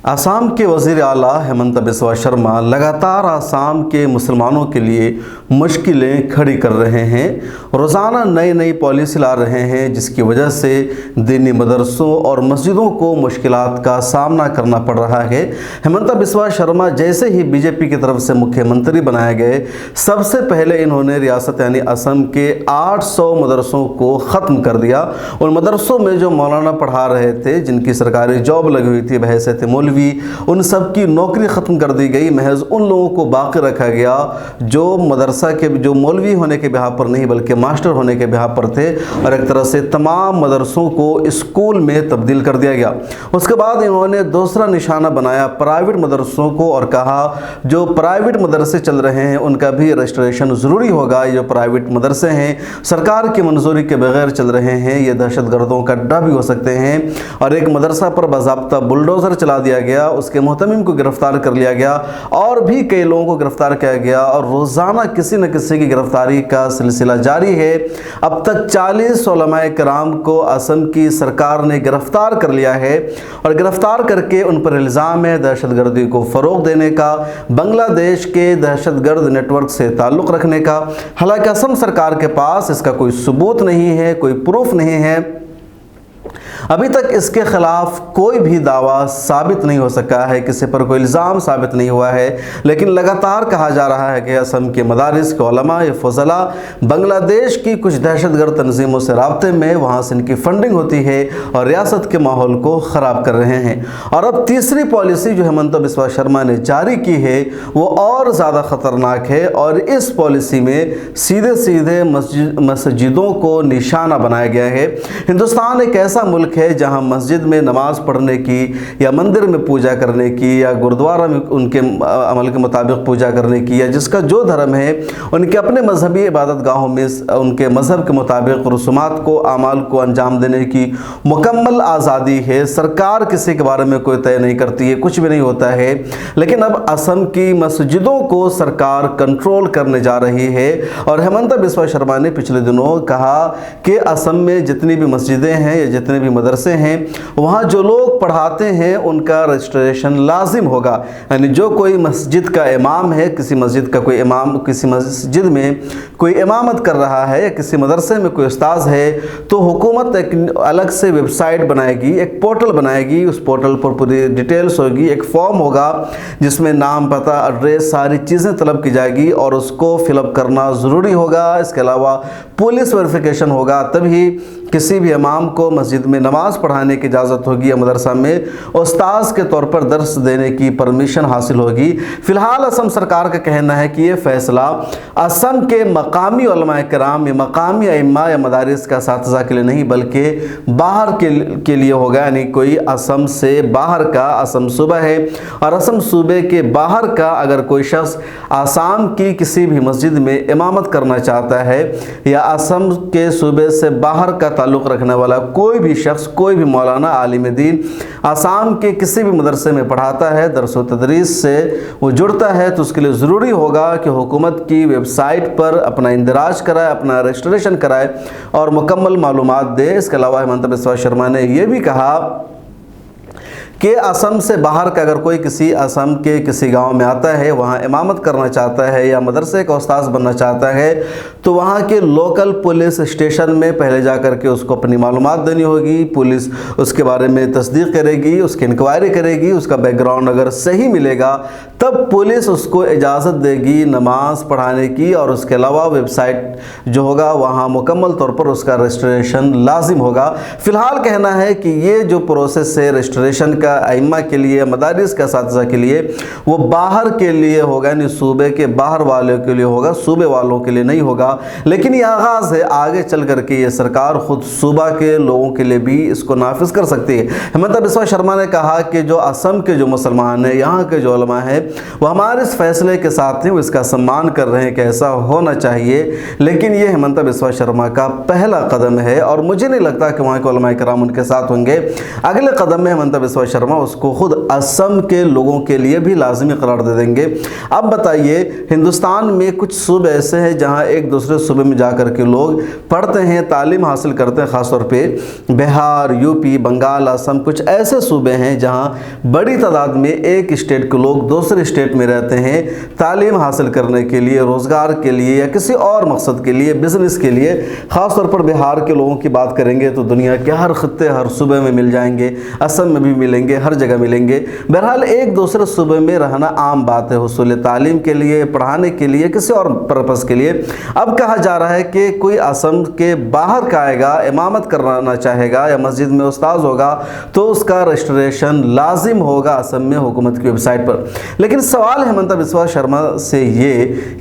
आसाम के वज़ीर आला हेमंत बिस्वा शर्मा लगातार आसाम के मुसलमानों के लिए मुश्किलें खड़ी कर रहे हैं। रोज़ाना नई नई पॉलिसी ला रहे हैं, जिसकी वजह से दीनी मदरसों और मस्जिदों को मुश्किलात का सामना करना पड़ रहा है। हेमंत बिस्वा शर्मा जैसे ही बीजेपी की तरफ से मुख्यमंत्री बनाए गए, सबसे पहले इन्होंने रियासत यानी असम के 800 मदरसों को ख़त्म कर दिया। उन मदरसों में जो मौलाना पढ़ा रहे थे, जिनकी सरकारी जॉब लगी हुई थी बहैसियत मौलवी, उन सब की नौकरी ख़त्म कर दी गई। महज उन लोगों को बाकी रखा गया जो मदरसा के जो मौलवी होने के बिहाफ पर नहीं बल्कि मास्टर होने के बिहाफ पर थे, और एक तरह से तमाम मदरसों को स्कूल में तब्दील कर दिया गया। उसके बाद इन्होंने दूसरा निशाना बनाया प्राइवेट मदरसों को और कहा जो प्राइवेट मदरसे चल रहे हैं उनका भी रजिस्ट्रेशन ज़रूरी होगा। ये जो प्राइवेट मदरसे हैं सरकार की मंजूरी के बगैर चल रहे हैं, ये दहशत गर्दों का अड्डा भी हो सकते हैं। और एक मदरसा पर बाज़ाब्ता बुलडोज़र चला दिया गया, उसके मुहतमिम को गिरफ्तार कर लिया गया और भी कई लोगों को गिरफ्तार किया गया, और रोज़ाना किसी न किसी की गिरफ्तारी का सिलसिला जारी है। अब तक 40 उलमाए किराम को असम की सरकार ने गिरफ्तार कर लिया है, और गिरफ्तार करके उन पर इल्ज़ाम है दहशतगर्दी को फ़रोग़ देने का, बांग्लादेश के दहशतगर्द नेटवर्क से ताल्लुक़ रखने का। हालांकि असम सरकार के पास इसका कोई सबूत नहीं है, कोई प्रूफ नहीं है। अभी तक इसके खिलाफ कोई भी दावा साबित नहीं हो सका है, किसी पर कोई इल्ज़ाम साबित नहीं हुआ है। लेकिन लगातार कहा जा रहा है कि असम के मदारिस के उलमा फज़ला बांग्लादेश की कुछ दहशतगर्द तंजीमों से राब्ते में, वहाँ से इनकी फंडिंग होती है और रियासत के माहौल को ख़राब कर रहे हैं। और अब तीसरी पॉलिसी जो हेमंत बिस्वा शर्मा ने जारी की है वो और ज़्यादा ख़तरनाक है, और इस पॉलिसी में सीधे सीधे मस्जिदों को निशाना बनाया गया है। हिंदुस्तान एक ऐसा मुल्क है जहां मस्जिद में नमाज पढ़ने की या मंदिर में पूजा करने की या गुरुद्वारा में उनके अमल के मुताबिक पूजा करने की या जिसका जो धर्म है उनके अपने मजहबी इबादत गाहों में उनके मज़हब के मुताबिक रसूमात को अमाल को अंजाम देने की मुकम्मल आज़ादी है। सरकार किसी के बारे में कोई तय नहीं करती है, कुछ भी नहीं होता है। लेकिन अब असम की मस्जिदों को सरकार कंट्रोल करने जा रही है, और हेमंत बिस्वा शर्मा ने पिछले दिनों कहा कि असम में जितनी भी मस्जिदें हैं या जितने भी मदरसे हैं वहाँ जो लोग पढ़ाते हैं उनका रजिस्ट्रेशन लाजिम होगा। यानी जो कोई मस्जिद का इमाम है, किसी मस्जिद का कोई इमाम किसी मस्जिद में कोई इमामत कर रहा है या किसी मदरसे में कोई उस्ताद है, तो हुकूमत एक अलग से वेबसाइट बनाएगी, एक पोर्टल बनाएगी। उस पोर्टल पर पूरी डिटेल्स होगी, एक फॉर्म होगा जिसमें नाम, पता, एड्रेस, सारी चीज़ें तलब की जाएगी और उसको फिलअप करना ज़रूरी होगा। इसके अलावा पुलिस वेरिफिकेशन होगा, तभी किसी भी इमाम को मस्जिद में नमाज पढ़ाने की इजाज़त होगी या मदरसा में उस्ताद के तौर पर दर्स देने की परमिशन हासिल होगी। फ़िलहाल असम सरकार का कहना है कि ये फ़ैसला असम के मकामी उलमाए किराम या मकामी अइम्मा या मदारिस का असातिज़ा के लिए नहीं बल्कि बाहर के लिए होगा। यानी कोई असम से बाहर का, असम सूबा है और असम सूबे के बाहर का अगर कोई शख्स आसाम की किसी भी मस्जिद में इमामत करना चाहता है या असम के सूबे से बाहर का ताल्लुक़ रखने वाला कोई भी शख्स, कोई भी मौलाना आलिम दीन आसाम के किसी भी मदरसे में पढ़ाता है, दरस व तदरीस से वो जुड़ता है, तो उसके लिए ज़रूरी होगा कि हुकूमत की वेबसाइट पर अपना इंदराज कराए, अपना रजिस्ट्रेशन कराए और मुकम्मल मालूमात दे। इसके अलावा हेमंत बिस्वा शर्मा ने यह भी कहा कि असम से बाहर का अगर कोई किसी असम के किसी गांव में आता है, वहाँ इमामत करना चाहता है या मदरसे का उस्ताद बनना चाहता है, तो वहाँ के लोकल पुलिस स्टेशन में पहले जा कर के उसको अपनी मालूमात देनी होगी। पुलिस उसके बारे में तस्दीक करेगी, उसकी इंक्वायरी करेगी, उसका बैकग्राउंड अगर सही मिलेगा तब पुलिस उसको इजाज़त देगी नमाज पढ़ाने की, और उसके अलावा वेबसाइट जो होगा वहाँ मुकम्मल तौर पर उसका रजिस्ट्रेशन लाजिम होगा। फ़िलहाल कहना है कि ये जो प्रोसेस है रजिस्ट्रेशन का अइम्मा के लिए, मदारिस का असातिज़ा के लिए, वो बाहर के लिए होगा, यानी सूबे के बाहर वालों के लिए होगा, सूबे वालों के लिए नहीं होगा। लेकिन ये आगाज़ है, आगे चल करके ये सरकार ख़ुद सूबा के लोगों के लिए भी इसको नाफिज कर सकती है। हेमंत बिस्वा शर्मा ने कहा कि जो असम के जो मुसलमान हैं, यहाँ के जो उलमा हैं, वो हमारे इस फैसले के साथ हैं, वो इसका सम्मान कर रहे हैं कि ऐसा होना चाहिए। लेकिन ये हेमंत बिस्वा शर्मा का पहला कदम है और मुझे नहीं लगता कि वहाँ के उलमा किराम उनके साथ होंगे। अगले कदम में हेमंत बिस्वा शर्मा उसको खुद असम के लोगों के लिए भी लाजमी करार दे देंगे। अब बताइए, हिंदुस्तान में कुछ सूबे ऐसे हैं जहां एक दूसरे सूबे में जाकर के लोग पढ़ते हैं, तालीम हासिल करते हैं। ख़ासतौर पे बिहार, यूपी, बंगाल, असम, कुछ ऐसे सूबे हैं जहां बड़ी तादाद में एक स्टेट के लोग दूसरे स्टेट में रहते हैं तालीम हासिल करने के लिए, रोज़गार के लिए या किसी और मकसद के लिए, बिज़नेस के लिए। ख़ासतौर पर बिहार के लोगों की बात करेंगे तो दुनिया के हर खत्ते, हर सूबे में मिल जाएंगे, असम में भी मिलेंगे, हर जगह मिलेंगे। बहरहाल एक दूसरे सूबे में रहना आम बात है, हुसूल तालीम के लिए, पढ़ाने के लिए, किसी और पर्पज़ के लिए। अब कहा जा रहा है कि कोई असम के बाहर का आएगा, इमामत करना चाहेगा या मस्जिद में उस्ताद होगा तो उसका रजिस्ट्रेशन लाजिम होगा असम में हुकूमत की वेबसाइट पर। लेकिन सवाल हेमंता बिस्वा शर्मा से ये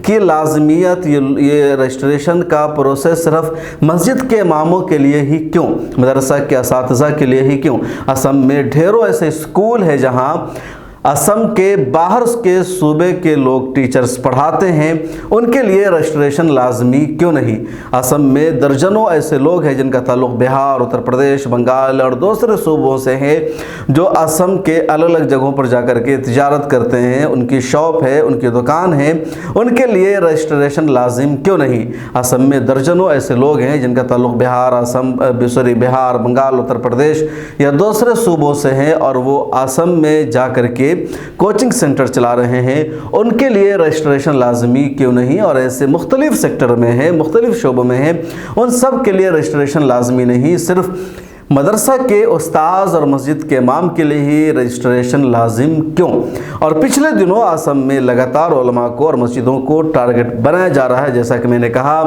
कि लाजमियत, ये रजिस्ट्रेशन का प्रोसेस सिर्फ मस्जिद के इमामों के लिए ही क्यों, मदरसा के असातिज़ा के लिए ही क्यों? असम में ढेरों ऐसे स्कूल है जहां असम के बाहर के सूबे के लोग टीचर्स पढ़ाते हैं, उनके लिए रजिस्ट्रेशन लाजमी क्यों नहीं? असम में दर्जनों ऐसे लोग हैं जिनका ताल्लुक़ बिहार, उत्तर प्रदेश, बंगाल और दूसरे सूबों से है, जो असम के अलग अलग जगहों पर जाकर के तिजारत करते हैं, उनकी शॉप है, उनकी दुकान है, उनके लिए रजिस्ट्रेशन लाजिम क्यों नहीं? असम में दर्जनों ऐसे लोग हैं जिनका ताल्लुक़ बिहार, बंगाल, उत्तर प्रदेश या दूसरे सूबों से हैं और वो असम में जा कर के कोचिंग सेंटर चला रहे हैं, उनके लिए रजिस्ट्रेशन लाजमी क्यों नहीं? और ऐसे मुख्तलिफ सेक्टर में है, मुख्तलिफ शोबों में है, उन सब के लिए रजिस्ट्रेशन लाजमी नहीं, सिर्फ मदरसा के उस्ताद और मस्जिद के इमाम के लिए ही रजिस्ट्रेशन लाजिम क्यों? और पिछले दिनों असम में लगातार उलमा को और मस्जिदों को टारगेट बनाया जा रहा है। जैसा कि मैंने कहा,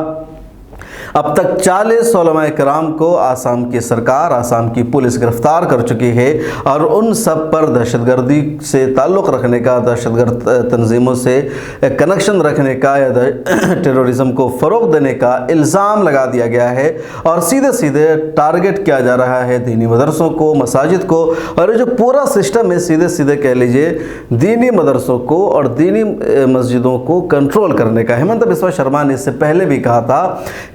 अब तक 40 उलमा कराम को आसाम की सरकार, आसाम की पुलिस गिरफ्तार कर चुकी है और उन सब पर दहशतगर्दी से ताल्लुक़ रखने का, दहशतगर्द तंजीमों से कनेक्शन रखने का या टेररिज्म को फ़रोग़ देने का इल्ज़ाम लगा दिया गया है और सीधे सीधे टारगेट किया जा रहा है दीनी मदरसों को, मसाजिद को। और ये जो पूरा सिस्टम है, सीधे सीधे कह लीजिए दीनी मदरसों को और दीनी मस्जिदों को कंट्रोल करने का। हेमंता बिस्वा शर्मा ने इससे पहले भी कहा था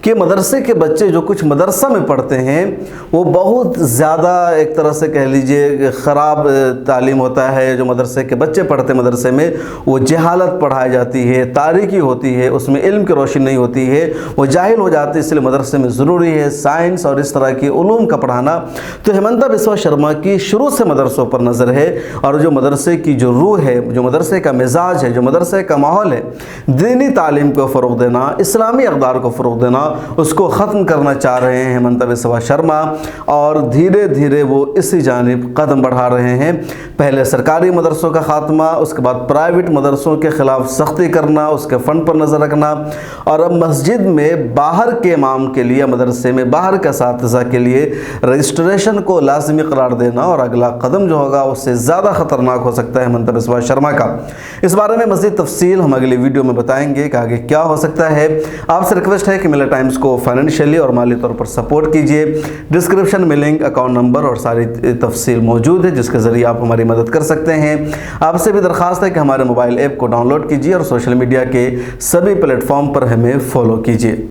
कि मदरसे के बच्चे जो कुछ मदरसा में पढ़ते हैं वो बहुत ज़्यादा एक तरह से कह लीजिए ख़राब तालीम होता है। जो मदरसे के बच्चे पढ़ते हैं मदरसे में, वो जहालत पढ़ाई जाती है, तारीकी होती है, उसमें इल्म की रोशनी नहीं होती है, वो जाहिल हो जाते हैं। इसलिए मदरसे में ज़रूरी है साइंस और इस तरह की उलूम का पढ़ाना। तो हेमंता बिस्वा शर्मा की शुरू से मदरसों पर नज़र है और जो मदरसे की जो रूह है, जो मदरसे का मिजाज है, जो मदरसे का माहौल है, दीनी तालीम को फ़रोग़ देना, इस्लामी अक़दार को फ़रोग़ देना, उसको ख़त्म करना चाह रहे हैं हेमंता बिस्वा शर्मा। और धीरे धीरे वो इसी जानिब कदम बढ़ा रहे हैं। पहले सरकारी मदरसों का ख़ात्मा, उसके बाद प्राइवेट मदरसों के ख़िलाफ़ सख्ती करना, उसके फ़ंड पर नज़र रखना, और अब मस्जिद में बाहर के इमाम के लिए, मदरसे में बाहर के असातिज़ा के लिए रजिस्ट्रेशन को लाजमी करार देना। और अगला कदम जो होगा उससे ज़्यादा ख़तरनाक हो सकता है हेमंता बिस्वा शर्मा का। इस बारे में मज़ीद तफसील हम अगली वीडियो में बताएंगे कि आगे क्या हो सकता है। आपसे रिक्वेस्ट है कि मिलर टाइम्स को फाइनेंशियली और माली तौर पर सपोर्ट कीजिए। डिस्क्रिप्शन में लिंक, अकाउंट नंबर और सारी तफसील मौजूद है जिसके ज़रिए आप हमारी मदद कर सकते हैं। आपसे भी दरख्वास्त है कि हमारे मोबाइल ऐप को डाउनलोड कीजिए और सोशल मीडिया के सभी प्लेटफॉर्म पर हमें फॉलो कीजिए।